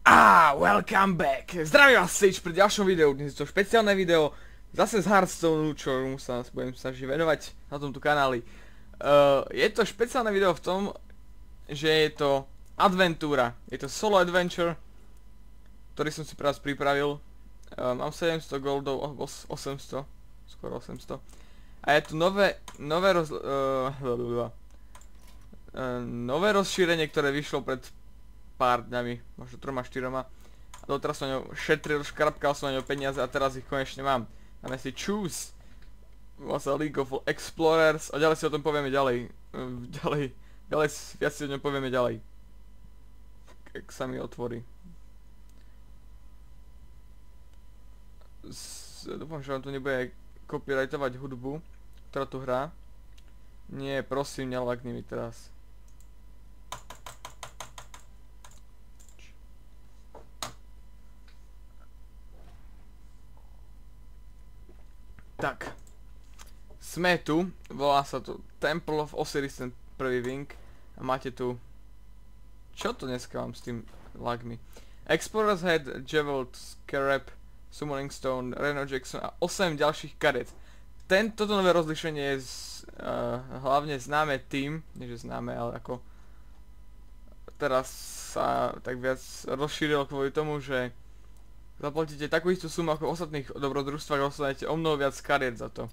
Welcome back! Zdravím vás Sage pri ďalšom videu, dnes je to špeciálne video, zase z Hearthstoneu, čo sa budem snažiť venovať na tomto kanáli. Je to špeciálne video v tom, že je to adventúra, je to solo adventure, ktorý som si pre vás pripravil. Mám 700 goldov, 800, skoro 800. A je tu nové rozšírenie, ktoré vyšlo pred pár dňami, možno 3-4. A doteraz som na ňo šetril, škrapkal som na ňo peniaze a teraz ich konečne mám. Dáme si Choose. Vlastne League of Explorers a ďalej si o tom povieme ďalej. Viac si o ňom povieme ďalej. Ak sa mi otvorí. Dúfam, že vám tu nebude copyrightovať hudbu, ktorá tu hrá. Nie, prosím, nelagni mi teraz. Tak, sme tu, volá sa tu Temple of Osiris, ten prvý wing a máte tu, čo to dneska mám s tým lagmi? Explorer's Head, Javeled Scarab, Summoning Stone, Reno Jackson a 8 ďalších kariet. Toto nové rozlišenie je hlavne známe tým, nie že známe, ale ako teraz sa tak viac rozšírilo kvôli tomu, že zaplatíte takú istú sumu ako v ostatných dobrodružstvách a dostanete o mnoho viac kariet za to.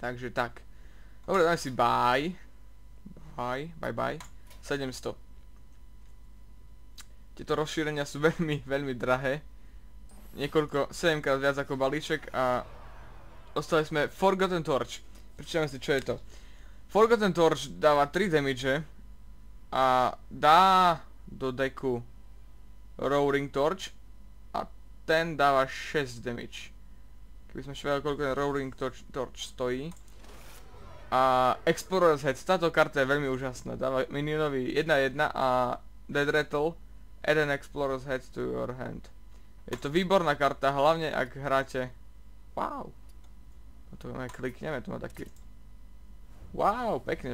Takže tak. Dobre, dáme si buy. Bye. 700. Tieto rozšírenia sú veľmi drahé. 7 krát viac ako balíček a dostali sme Forgotten Torch. Prečítame si, čo je to. Forgotten Torch dáva 3 damage a dá do deku Roaring Torch a ten dáva 6 damage. Keby sme švedali, koľko ten Roaring Torch stojí. A Explorer's Head, táto karta je veľmi úžasná. Dáva minionovi 1-1 a Dead Rattle, add an Explorer's Head to your hand. Je to výborná karta, hlavne ak hráte... Wow. No to klikneme, to má taký... Wow, pekne.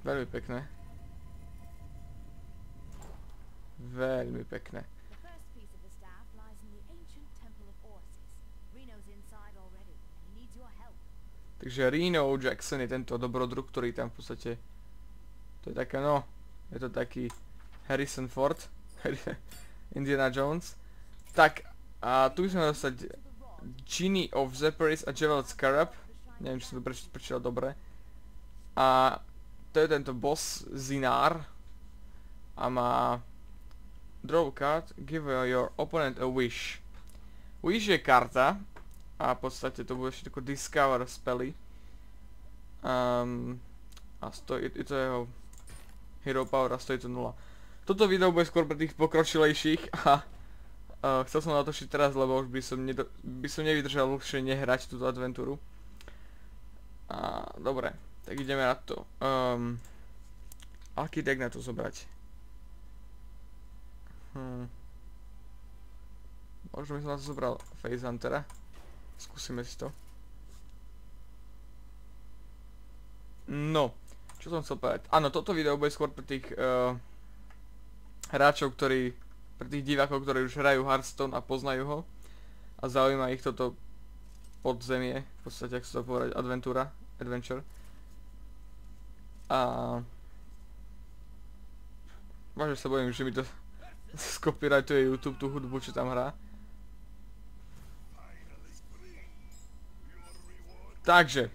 Veľmi pekné. Veľmi pekné. Takže Reno Jackson je tento dobrodruh, ktorý tam v podstate... To je taká, no... Je to taký Harrison Ford. Indiana Jones. Tak, a tu by sme dostať Genie of Zephyris a Javeled Scarab. Neviem, či som to prečítal dobre. A to je tento boss Zinar. A má draw card, give your opponent a wish. Wish je karta a v podstate to bude všetko discover spely. A stojí, je to jeho hero power a stojí to 0. Toto video bude skôr pre tých pokročilejších a chcel som natočiť teraz, lebo už by som nevydržal dlhšie nehrať túto adventúru. A dobre, tak ideme na to. Aký deck na to zobrať? Možno by som na to zobral Face Huntera. Skúsime si to. No, čo som chcel povedať? Áno, toto video bude skôr pre tých hráčov, pre tých divákov, ktorí už hrajú Hearthstone a poznajú ho. A zaujíma ich toto podzemie, v podstate, ak sa to povedať, adventure. A... Vážne sa bojím, že mi to skopyrightuje YouTube, tú hudbu, čo tam hrá. Takže.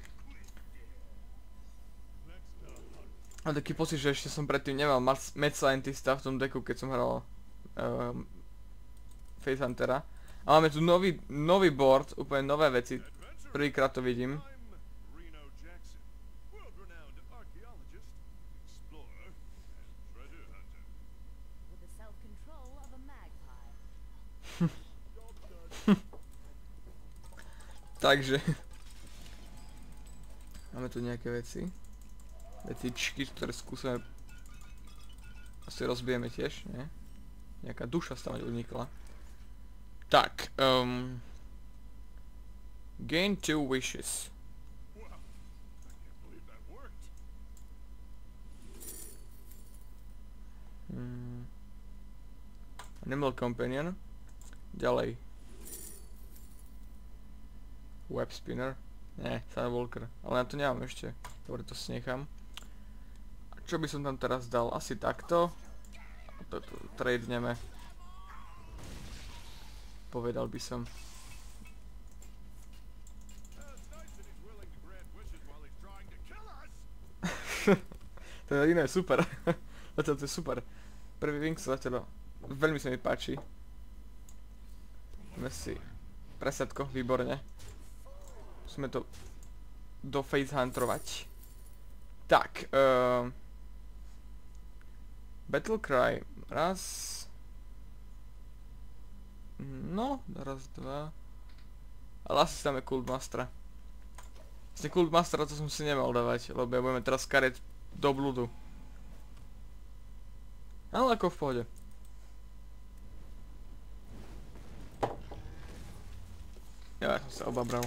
Mám taký pocit, že ešte som predtým nemal Mad Scientista v tom deku, keď som hral Face Huntera. A máme tu nový board, úplne nové veci. Prvýkrát to vidím. Takže máme tu nejaké vecičky, ktoré skúsime asi rozbijeme tiež, nie? Nejaká duša sa tam unikla. Tak, gain 2 wishes. Animal Companion. Ďalej. Web Spinner. Nie, Sunwalker. Ale na to nemám ešte. Dobre, to si nechám. A čo by som tam teraz dal? Asi takto. A to tradeneme. Povedal by som. To je iné, super. Zatiaľ to je super. Prvý wing sa zatiaľ veľmi sa mi páči. Ideme si presadko, výborne. Musíme to do face huntrovať. Tak, Battle Cry. Raz. No, raz, dva. Ale asi si dáme Cultmastera. Vlastne Cultmastera to som si nemal dávať, lebo ja budeme teraz kariť do blúdu. Ale ako v pohode. Ja som sa obabral.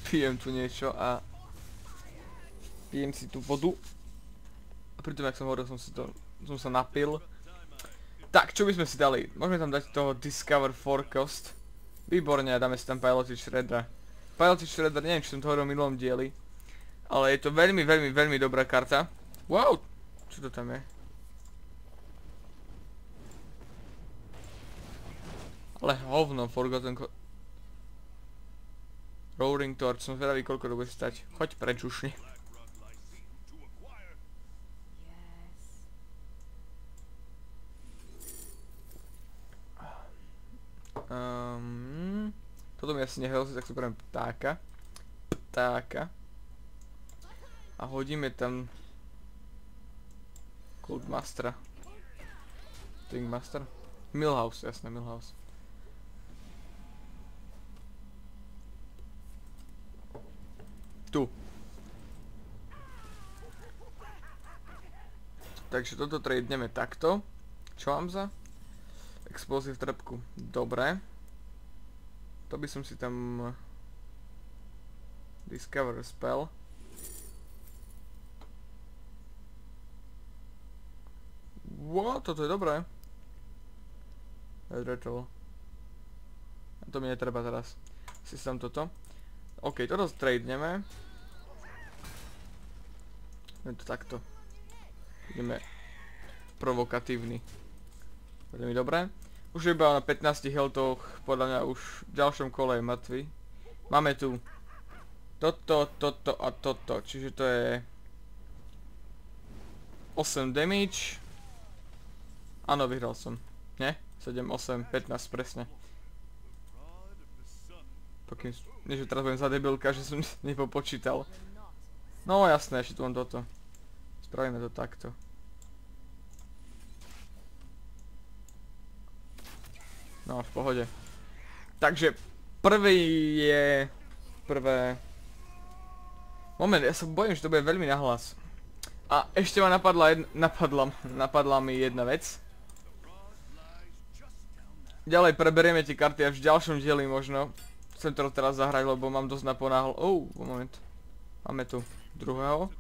Pijem tu niečo a pijem si tú vodu. A pritom, jak som hovoril, som sa napil. Tak, čo by sme si dali? Môžeme tam dať toho Discover Forecast. Výborne, a dáme si tam Piloted Shredder. Piloted Shredder, neviem, či som to hovoril v minulom dieli. Ale je to veľmi, veľmi, veľmi dobrá karta. Wow! Čo to tam je? Ale hovno, Forgotten Roaring Torch, som zvedavý, koľko to bude stať. Choď preč už. Toto mi asi nehrozí, tak si beriem ptáka. Ptáka. A hodíme tam Cultmastera. Thingmaster. Millhouse, jasné, Millhouse. Tu. Takže toto tradeneme takto. Čo mám za? Explosive trapku. Dobre. To by som si tam... Discover spell. Wow, toto je dobré. Rattle. A to mi netreba teraz. Si tam toto. OK, toto tradeneme. Ideme to takto. Ideme provokatívny. Veľmi dobré. Už je iba na 15 healthoch, podľa mňa už v ďalšom kole je mŕtvy. Máme tu toto, toto a toto, čiže to je 8 damage. Áno, vyhral som. Nie? 7, 8, 15 presne. Pokým, nie že teraz budem za debilka, že som nepopočítal. No jasné, ešte tu mám toto. Spravíme to takto. No, v pohode. Takže, prvý je... Prvé... Moment, ja sa bojím, že to bude veľmi nahlas. A ešte ma napadla mi jedna vec. Ďalej preberieme tie karty až v ďalšom dieli možno. Chcem to teraz zahrať, lebo mám dosť naponáhol. Moment. Máme tu druhého.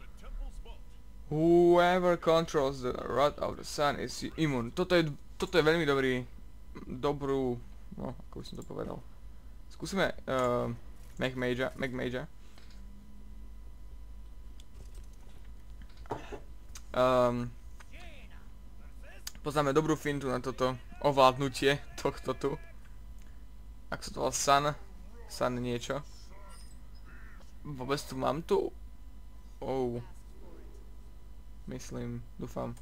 Whoever controls the rod of the sun is immune. Toto je veľmi dobrú, no, ako by som to povedal. Skúsime Magmaja. Poznáme dobrú fintu na toto ovládnutie tohto tu. Ak sa to volá Sun niečo. Vôbec tu mám tu? Myslím, dúfam.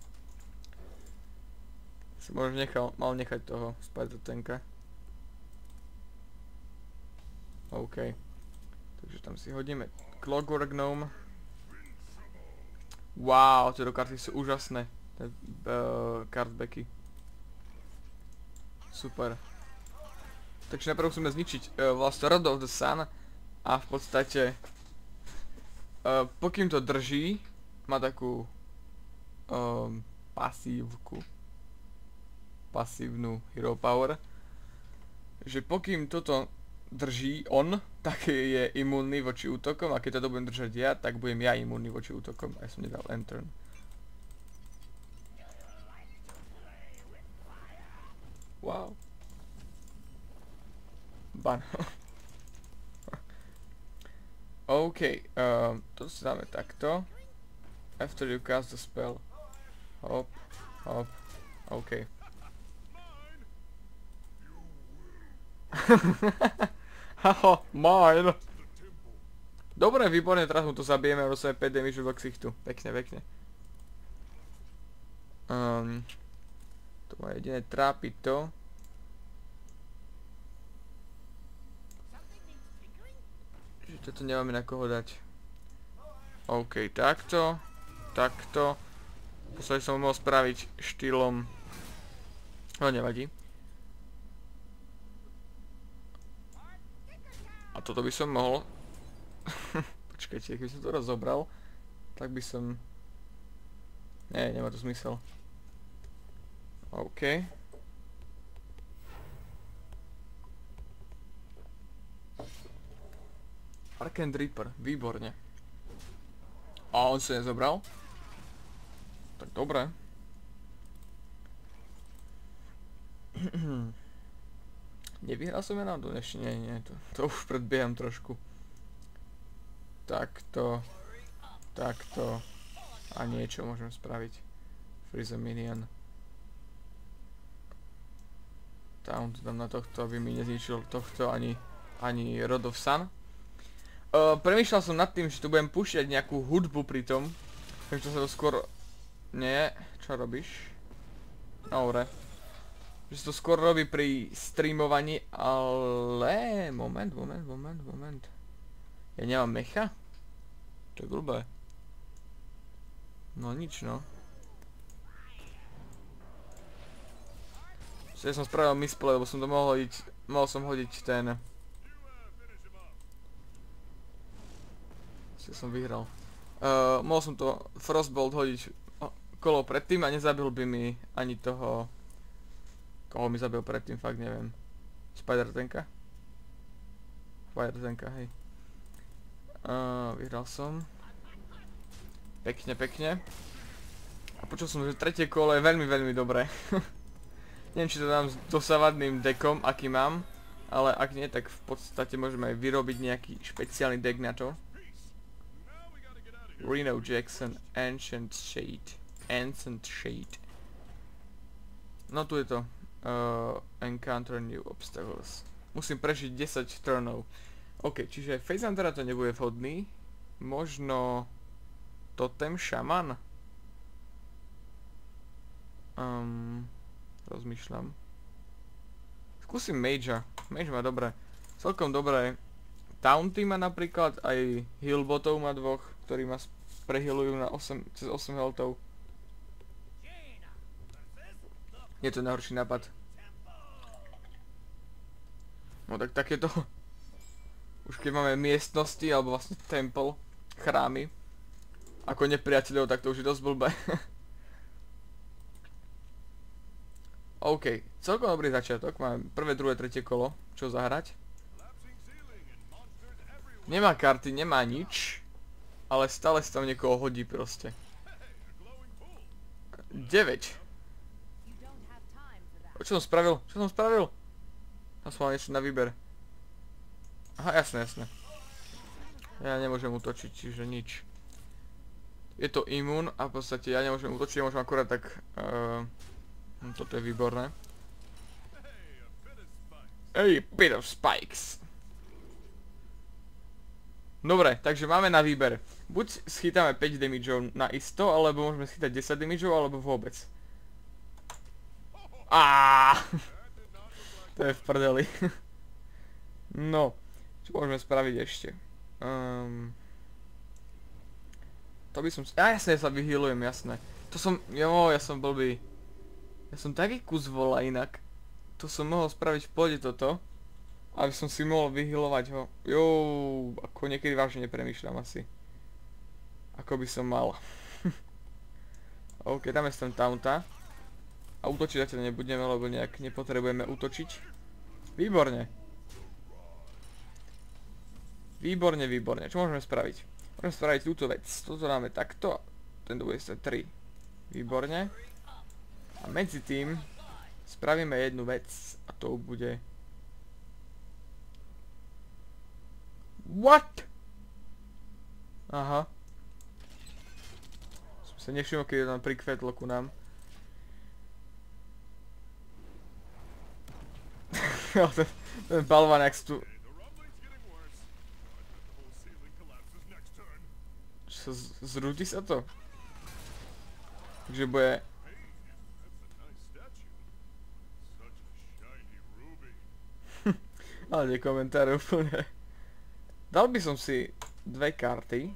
Si možno mal nechať toho Spider-Tanka. OK. Takže tam si hodíme Clockwork Gnome. Wow, tieto karty sú úžasné. Cardbacky. Super. Takže najprv musíme zničiť vlastne Rod of the Sun. A v podstate pokým to drží, má takú pasívnu hero power, že pokým toto drží on, tak je imúnny voči útokom, a keď to budem držať ja, tak budem ja imúnny voči útokom. A ja som nedal enter. Wow. Ban. OK, to si dáme takto. After you cast the spell. Hop, hop, OK. Haha, mine. Dobre, výborne, teraz mu to zabijeme, dostane 5 damage do ksichtu. Pekne, pekne. To ma jediné trápiť to. Že toto nemáme na koho dať. OK, takto. Takto. Posledy som mohol spraviť štýlom. No nevadí. A toto by som mohol. Počkajte, keby som to rozobral, tak by som... Nie, nemá to zmysel. OK. Arcane Reaper, výborne. A on sa nezobral? Tak dobre. Nevyhral som ja náhodou? Ešte nie, to už predbieham trošku. Takto. Takto. A niečo môžem spraviť. Freeze a minion. Tam to dám na tohto, aby mi nezničil tohto ani Rod of Sun. Premýšľal som nad tým, že tu budem púšťať nejakú hudbu pri tom. Takže to sa to skôr... Nie, čo robíš? Dobre. Že sa to skôr robí pri streamovaní, ale... Moment. Ja nemám mecha? To je blbé. No nič, no. Ja som spravil misplay, lebo som to mohol hodiť... Mohol som hodiť ten... Ja som vyhral. Mohol som to Frostbolt hodiť kolo predtým a nezabil by mi ani toho... Koho mi zabil predtým, fakt neviem. Spider-Tanka? Spider-Tanka, hej. Vyhral som. Pekne, pekne. A počul som, že tretie kolo je veľmi, veľmi dobré. Neviem, či to dám s dosávadným deckom, aký mám. Ale ak nie, tak v podstate môžeme aj vyrobiť nejaký špeciálny deck na to. Reno Jackson, Ancient Shade. No tu je to. Encounter new obstacles. Musím prežiť 10 turnov. OK, čiže Phase Huntera to nebude vhodný. Možno... Totem Shaman? Rozmýšľam. Skúsim Magea. Mage má dobré. Celkom dobré. Taunty má napríklad, aj healbotov má dvoch, ktorí ma prehealujú na 8, cez 8 healthov. Je to najhorší nápad. No tak takéto... Už keď máme miestnosti, alebo vlastne temple, chrámy, ako nepriateľov, tak to už je dosť blbé. OK, celkom dobrý začiatok, máme prvé, druhé, tretie kolo, čo zahrať. Nemá karty, nemá nič, ale stále sa tam niekoho hodí proste. 9. Čo som spravil? Čo som spravil? Ja som mal niečo na výber. Aha, jasné, jasné. Ja nemôžem utočiť, čiže nič. Je to imún a v podstate ja nemôžem utočiť, ja môžem akurát tak... toto je výborné. Hey, bit of spikes. Dobre, takže máme na výber. Buď schytáme 5 damageov na isto, alebo môžeme schytať 10 damageov, alebo vôbec. To je v prdeli. No, čo môžeme spraviť ešte? To by som... jasne, sa vyhealujem, jasné. To som... ja som blbý. Ja som taký kus vola inak. To som mohol spraviť v pohode toto. Aby som si mohol vyhealovať ho. Ako niekedy vážne nepremýšľam asi. Ako by som mal. OK, dáme si tam taunta. A útočiť zatiaľ nebudeme, lebo nejak nepotrebujeme útočiť. Výborne. Výborne, výborne. Čo môžeme spraviť? Môžeme spraviť túto vec. Toto dáme takto. Ten bude sa 3. Výborne. A medzi tým spravíme jednu vec a to bude... What? Aha. Som sa nevšimol, keď tam prikvetlo ku nám. ten balvan, jak tu... Čo, zrúti sa to? Takže bude... Ale nie komentáre úplne. Dal by som si 2 karty.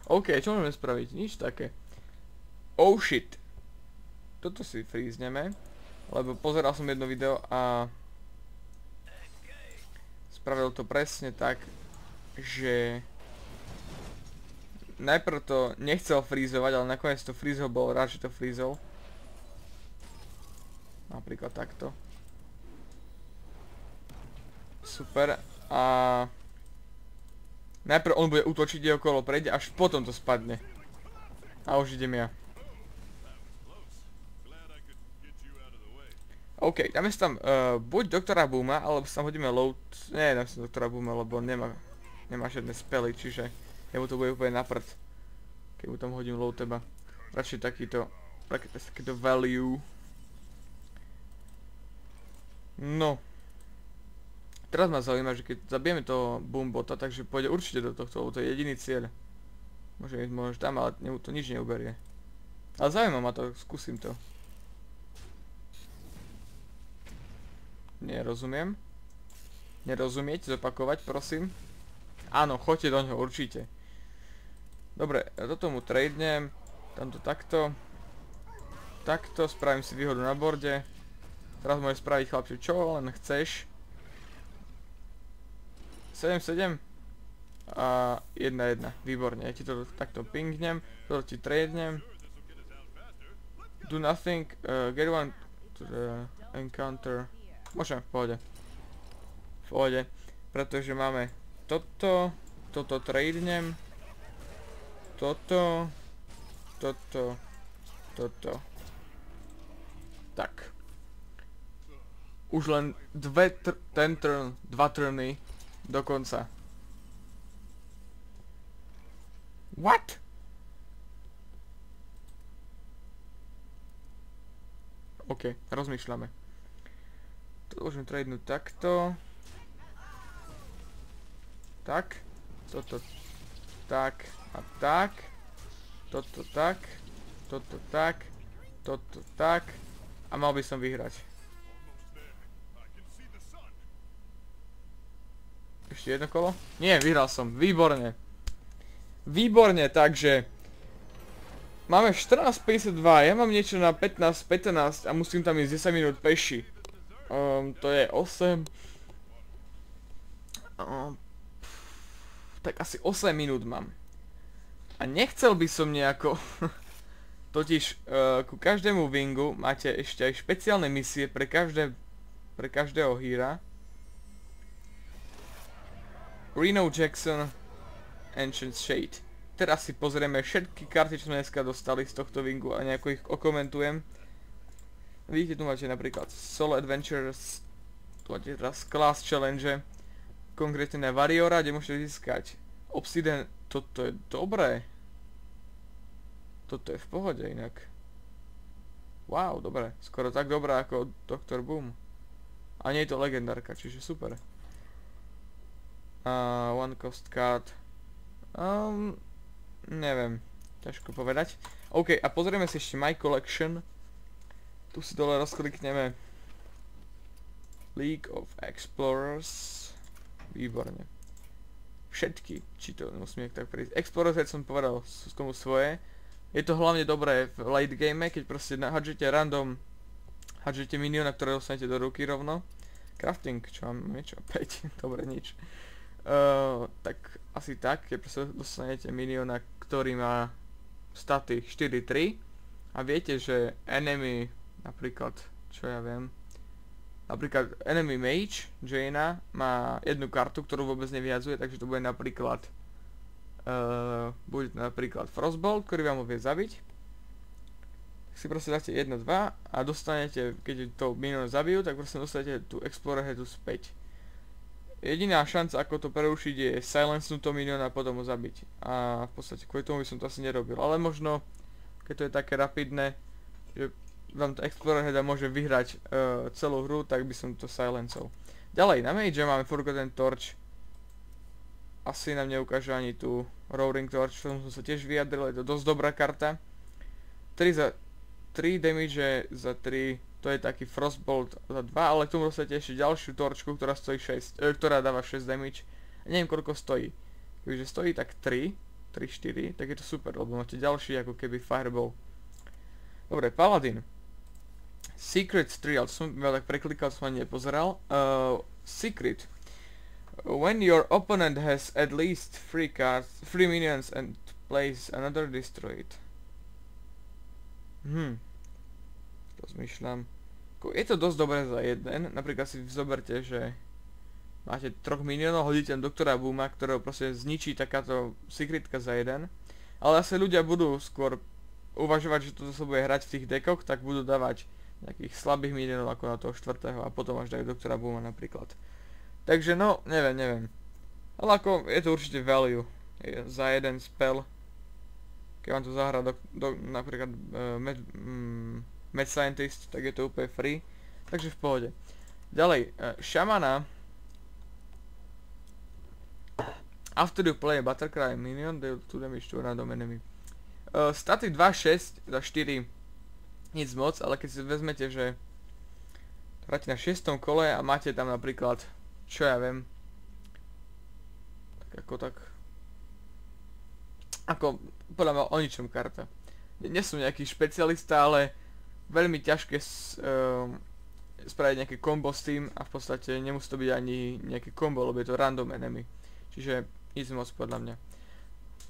OK, čo môžeme spraviť? Nič také. Oh shit. Toto si frízneme. Lebo pozeral som jedno video a... Spravil to presne tak, že... Najprv to nechcel frízovať, ale nakoniec to frízol, bol rád, že to frízol. Napríklad takto. Super. A... Najprv on bude útočiť, kde okolo prejde, až potom to spadne. A už idem ja. OK, dáme si tam buď doktora Booma, alebo si tam hodíme load... Nie, dám si doktora Booma, lebo on nemá žiadne spely, čiže jemu to bude úplne na prd. Keď mu tam hodím load teba. Radšej takýto value. No. Teraz ma zaujíma, že keď zabijeme toho Boombota, takže pôjde určite do tohto, lebo to je jediný cieľ. Môže ísť možno tam, ale to nič neuberie. Ale zaujíma ma to, skúsim to. Nerozumiem. Nerozumieť, zopakovať, prosím. Áno, choďte do ňoho, určite. Dobre, toto mu tradenem. Tamto takto. Takto, spravím si výhodu na borde. Teraz môžeš spraviť, chlapče, čo len chceš. 7-7. A 1-1, výborne. Ja ti to takto pingnem. Toto ti tradenem. Do nothing, get one to the encounter. Môžem, v pohode. V pohode. Pretože máme toto, toto tradenem. Toto, toto, toto. Tak. Už len 2 turny do konca. What? OK, rozmýšľame. To môžeme tradenúť takto. Tak. Toto tak a tak. Toto tak. Toto tak. Toto tak. A mal by som vyhrať. Ešte jedno kolo? Nie, vyhral som. Výborne. Výborne, takže... Máme 14.52, ja mám niečo na 15.15 a musím tam ísť 10 minút peši. To je 8... tak asi 8 minút mám. A nechcel by som nejako... Totiž ku každému wingu máte ešte aj špeciálne misie pre každého híra. Reno Jackson, Ancient Shade. Teraz si pozrieme všetky karty, čo sme dneska dostali z tohto wingu a nejako ich okomentujem. Vidíte, tu máte napríklad Solo Adventures, tu máte teraz Class Challenge, konkrétne na Warriora, kde môžete získať Obsidian. Toto je dobré. Toto je v pohode inak. Wow, dobre. Skoro tak dobrá ako Dr. Boom. A nie je to legendárka, čiže super. One cost card. Neviem. Ťažko povedať. OK, a pozrieme si ešte My Collection. Tu si dole rozklikneme League of Explorers. Výborne. Všetky, či to musíme tak prísť. Explorers, keď som povedal, sú tomu svoje. Je to hlavne dobré v late game, keď proste hadžete random, hadžete miniona, ktoré dostanete do ruky rovno. Crafting, čo mám niečo? 5, dobre, nič. Tak asi tak, keď proste dostanete miniona, ktorý má staty 4-3 a viete, že enemy, napríklad, čo ja viem, napríklad enemy mage, Jaina, má jednu kartu, ktorú vôbec nevyhadzuje, takže to bude napríklad bude to napríklad Frostbolt, ktorý vám ho vie zabiť. Tak si proste dáte 1, 2 a dostanete, keď to minion zabijú, tak proste dostanete tú Explorer Headu späť. Jediná šanca, ako to prerušiť, je silencenúť to miniona a potom ho zabiť. A v podstate kvôli tomu by som to asi nerobil, ale možno, keď to je také rapidné, že vám to Explorer Heada môže vyhrať celú hru, tak by som to silencol. Ďalej, na mage máme Forgotten Torch. Asi nám neukáže ani tú Roaring Torch, v tom som sa tiež vyjadril, je to dosť dobrá karta. 3 damage za 3, to je taký Frostbolt za 2, ale k tomu dostanete ešte ďalšiu torčku, ktorá stojí 6, ktorá dáva 6 damage. A neviem koľko stojí. Keďže stojí tak 3, 4, tak je to super, lebo máte ďalší ako keby Fireball. Dobre, Paladin. Secret Trial, som tak preklikal, som ani nepozeral. Secret. When your opponent has at least 3 minions and plays another, destroy it. Rozmýšľam. Je to dosť dobré za jeden. Napríklad si zoberte, že máte 3 minionov, hodíte doktora Booma, ktorého proste zničí takáto secretka za jeden. Ale asi ľudia budú skôr uvažovať, že toto sa bude hrať v tých dekoch, tak budú dávať nejakých slabých minionov ako na toho 4. a potom až dajú doktora Booma napríklad. Takže no, neviem. Ale ako, je to určite value. Za jeden spell. Keď vám to zahrá napríklad Mad Scientist, tak je to úplne free. Takže v pohode. Ďalej, Shamana. After you play a Battlecry minion, deal 2 damage to random enemy. Staty 2, 6 za 4. Nic moc, ale keď si vezmete, že hráte na 6. kole a máte tam napríklad, čo ja viem, ako podľa mňa o ničom karta. Nie som nejaký špecialista, ale veľmi ťažké spraviť nejaké combo s tým a v podstate nemusí to byť ani nejaké combo, lebo je to random enemy. Čiže nic moc podľa mňa.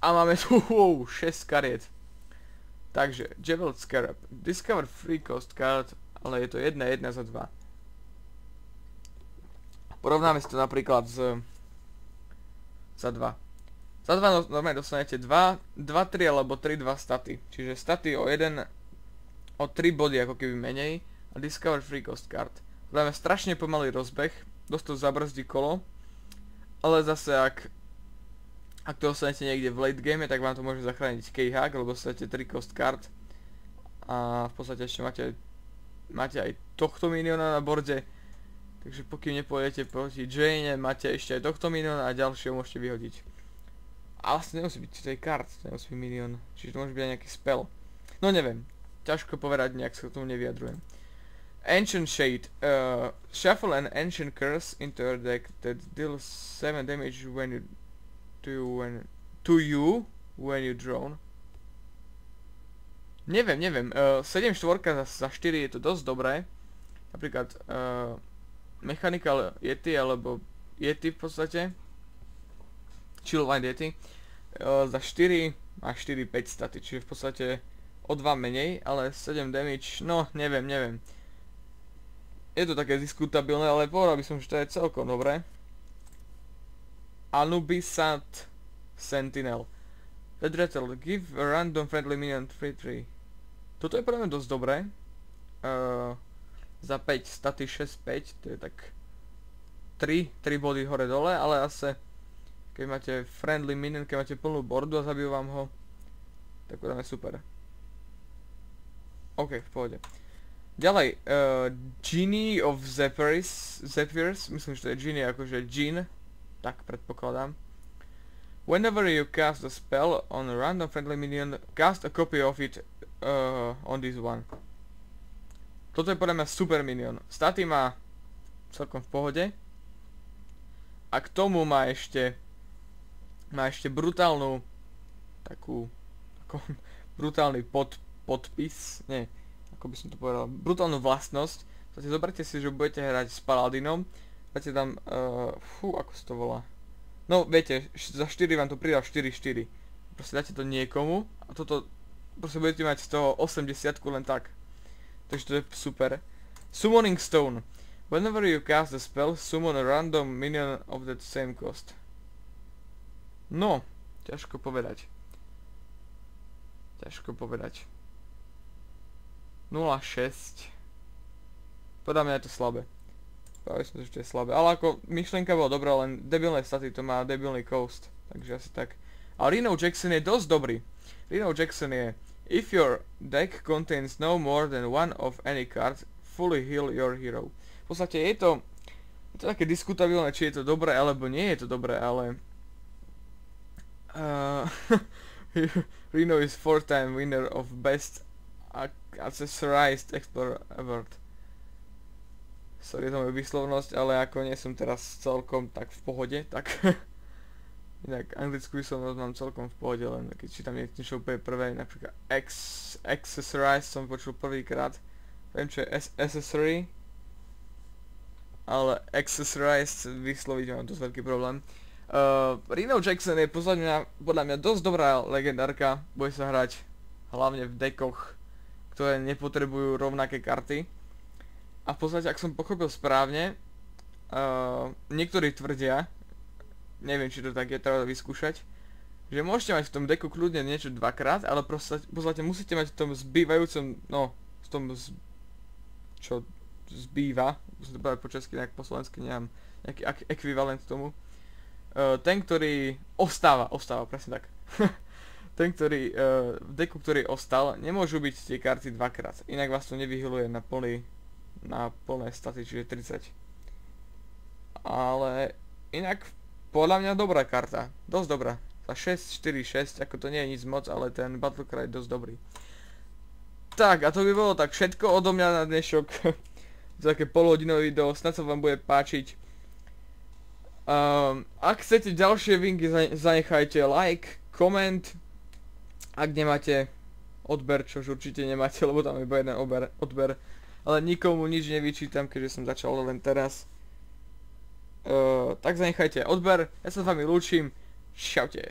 A máme tu 6 kariet. Takže, Jeweled Scarab. Discover free cost card, ale je to 1 za 2. Porovnáme si to napríklad za 2. Za 2 normálne dostanete 2, 3 alebo 3, 2 staty. Čiže staty o 3 body ako keby menej a Discover free cost card. Dáme strašne pomalý rozbeh, dosť to zabrzdí kolo, ale zase ak to dostanete niekde v late game, tak vám to môže zachrániť keyhack, lebo dostanete 3 cost card a v podstate ešte máte aj tohto miniona na borde. Takže pokým nepôjdete proti Jane, máte ešte aj tohto miniona a ďalšieho môžete vyhodiť. A vlastne nemusí byť to je kart, nemusí byť minion, čiže to môže byť aj nejaký spell. No neviem, ťažko povedať, nejak sa k tomu nevyjadrujem. Ancient Shade. Shuffle an Ancient Curse into your deck that deals 7 damage to you when you drown. Neviem, 7 štvorka za 4 je to dosť dobré. Napríklad Mechanical Yeti alebo Yeti v podstate. Chillwind Yeti. Za 4 a 4-5 staty, čiže v podstate o 2 menej, ale 7 damage, no neviem. Je to také diskutabilné, ale povedal by som, že to je celkom dobré. Anubisat Sentinel. Red Rattle, give a random friendly minion 3-3. Toto je pre mňa dosť dobré. Za 5 staty 6-5, to je tak 3 body hore dole, ale asi keď máte friendly minion, keď máte plnú bordu a zabijú vám ho, tak to je super. OK, v pohode. Ďalej, Genie of Zephyrs, myslím, že to je Genie akože Djinn, tak predpokladám. Whenever you cast a spell on a random friendly minion, cast a copy of it on this one. Toto je podľa mňa super minion. Staty má celkom v pohode. A k tomu má ešte brutálnu brutálny podpis, nie, ako by som to povedal, brutálnu vlastnosť. Zoberte si, že budete hrať s Paladinom, dáte tam, ako sa to volá. No viete, za 4 vám to pridá 4-4. Proste dáte to niekomu a toto proste budete mať z toho 80 len tak. Takže to je super. Summoning Stone. Whenever you cast a spell, summon a random minion of that same cost. No, Ťažko povedať. Ťažko povedať. 0,6. Podľa mňa je to slabé. Práve som že to je slabé. Ale ako myšlienka bola dobrá, len debilné staty, to má debilný coast. Takže asi tak. A Reno Jackson je dosť dobrý. Reno Jackson je: if your deck contains no more than one of any card, fully heal your hero. V podstate je to také diskutabilné, či je to dobré alebo nie je to dobré, ale Reno is 4-time winner of Best Accessorized Explorer Award. Sorry za moju výslovnosť, ale ako nie som teraz celkom tak v pohode, tak inak anglickú výslovnosť mám celkom v pohode, len keď čítam niečo úplne prvé, napríklad Accessorized som počul prvýkrát. Viem, čo je accessory, ale Accessorized vysloviť mám dosť veľký problém. Reno Jackson je podľa mňa dosť dobrá legendárka, bude sa hrať hlavne v dekoch, ktoré nepotrebujú rovnaké karty. A v podstate, ak som pochopil správne, niektorí tvrdia, neviem či to tak je, treba vyskúšať, že môžete mať v tom deku kľudne niečo dvakrát, ale v podstate musíte mať v tom zbývajúcom, no, v tom čo zbýva, musím to povedať po česky, nejak po slovensky nemám nejaký ekvivalent tomu. Ten, ktorý ostáva, presne tak. Ten, ktorý v deku, ktorý ostal, nemôžu byť tie karty dvakrát, inak vás to nevyhyluje na plné staty, čiže 30. Ale inak podľa mňa dobrá karta, dosť dobrá. Za 6, 4, 6, ako to nie je nič moc, ale ten Battlecry je dosť dobrý. Tak, a to by bolo tak všetko odo mňa na dnešok. Také polhodinové video, snad sa vám bude páčiť. Ak chcete ďalšie vinky, zanechajte like, koment. Ak nemáte odber, čož určite nemáte, lebo tam je iba jeden odber. Ale nikomu nič nevyčítam, keďže som začal len teraz. Tak zanechajte odber, ja sa s vami lúčim. Čaute.